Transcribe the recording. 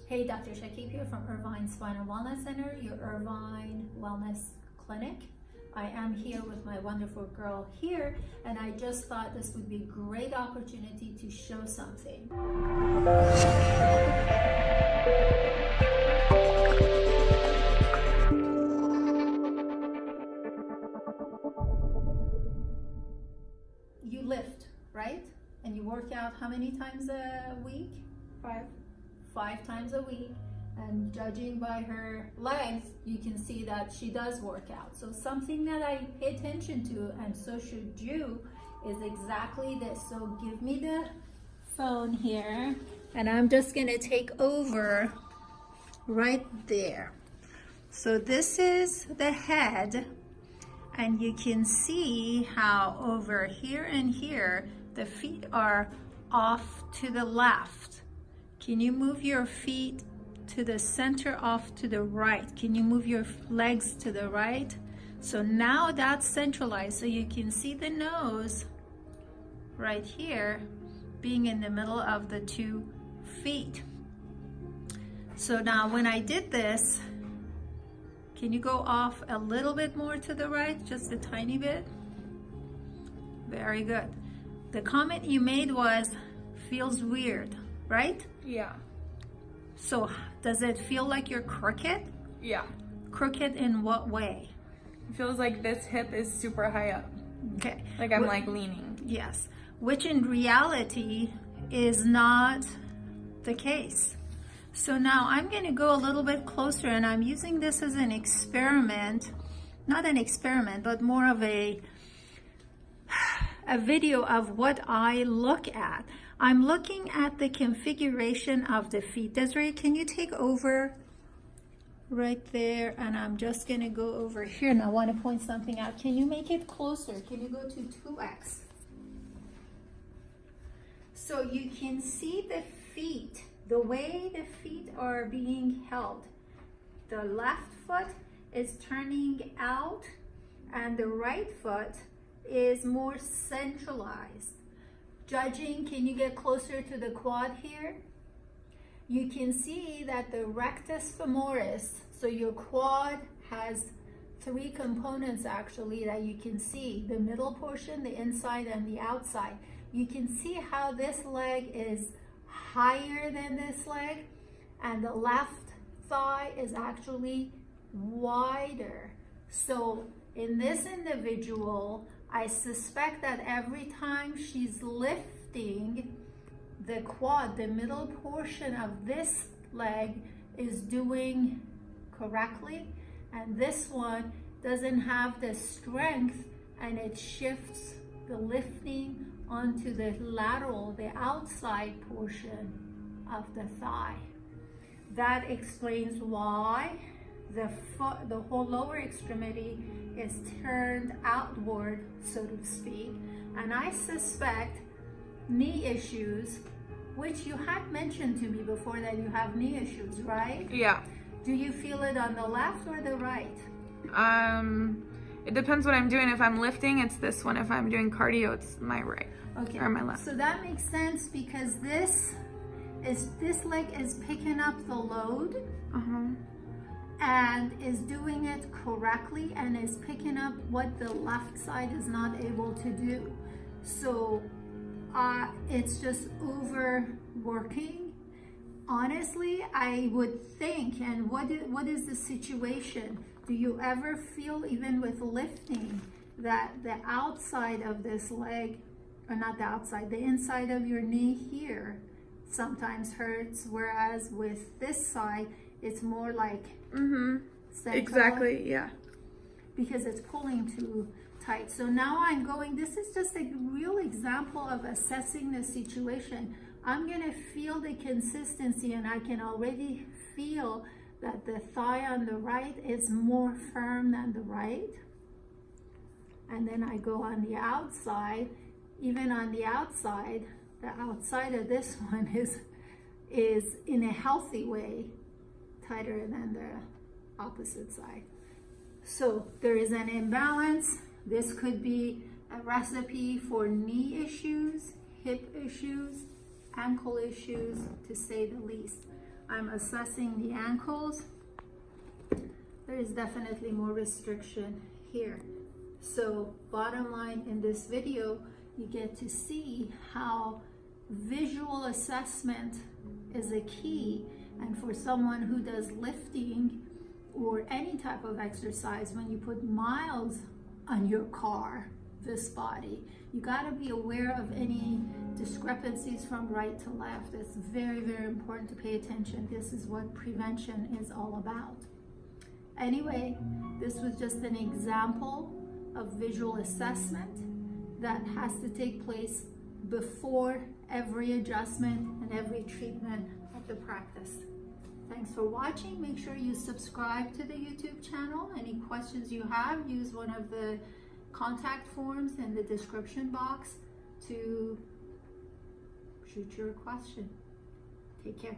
Hey, Dr. Shakib here from Irvine Spinal Wellness Center, your Irvine Wellness Clinic. I am here with my wonderful girl here, and I just thought this would be a great opportunity to show something. You lift, right? And you work out how many times a week? 5 times a week. And judging by her legs, you can see that she does work out. So something that I pay attention to, and so should you, is exactly this. So give me the phone here, and I'm just gonna take over right there. So this is the head, and you can see how over here and here, the feet are off to the left. Can you move your feet to the center, off to the right? Can you move your legs to the right? So now that's centralized, so you can see the nose right here being in the middle of the 2 feet. So now when I did this, can you go off a little bit more to the right, just a tiny bit? Very good. The comment you made was, feels weird, right? Yeah. So does it feel like you're crooked? Yeah. Crooked in what way? It feels like this hip is super high up. Okay. Like I'm like leaning. Yes. Which in reality is not the case. So now I'm going to go a little bit closer, and I'm using this as an experiment. Not an experiment, but more of a video of what I look at. I'm looking at the configuration of the feet. Desiree, can you take over right there? And I'm just gonna go over here, and I want to point something out. Can you make it closer? Can you go to 2x? So you can see the feet, the way the feet are being held. The left foot is turning out, and the right foot is more centralized. Judging, can you get closer to the quad here? You can see that the rectus femoris, so your quad has 3 components actually that you can see: the middle portion, the inside, and the outside. You can see how this leg is higher than this leg, and the left thigh is actually wider. So in this individual, I suspect that every time she's lifting, the quad, the middle portion of this leg, is doing correctly, and this one doesn't have the strength, and it shifts the lifting onto the lateral, the outside portion of the thigh. That explains why the foot, the whole lower extremity, is turned outward, so to speak. And I suspect knee issues, which you had mentioned to me before that you have knee issues, right? Yeah. Do you feel it on the left or the right? It depends what I'm doing. If I'm lifting, it's this one. If I'm doing cardio, it's my right. Okay. Or my left. So that makes sense, because this leg is picking up the load. And is doing it correctly, and is picking up what the left side is not able to do. So it's just overworking. Honestly, I would think, and what is the situation? Do you ever feel, even with lifting, that the outside of this leg, or not the outside, the inside of your knee here sometimes hurts, whereas with this side, it's more like Exactly, yeah. Because it's pulling too tight. So now I'm going, this is just a real example of assessing the situation. I'm gonna feel the consistency, and I can already feel that the thigh on the right is more firm than the right. And then I go on the outside. Even on the outside of this one is in a healthy way tighter than the opposite side. So there is an imbalance. This could be a recipe for knee issues, hip issues, ankle issues, to say the least. I'm assessing the ankles, there is definitely more restriction here. So bottom line, in this video, you get to see how visual assessment is a key. And for someone who does lifting or any type of exercise, when you put miles on your car, this body, you got to be aware of any discrepancies from right to left. It's very, very important to pay attention. This is what prevention is all about. Anyway, this was just an example of visual assessment that has to take place before every adjustment and every treatment of the practice. Thanks for watching. Make sure you subscribe to the YouTube channel. Any questions you have, use one of the contact forms in the description box to shoot your question. Take care.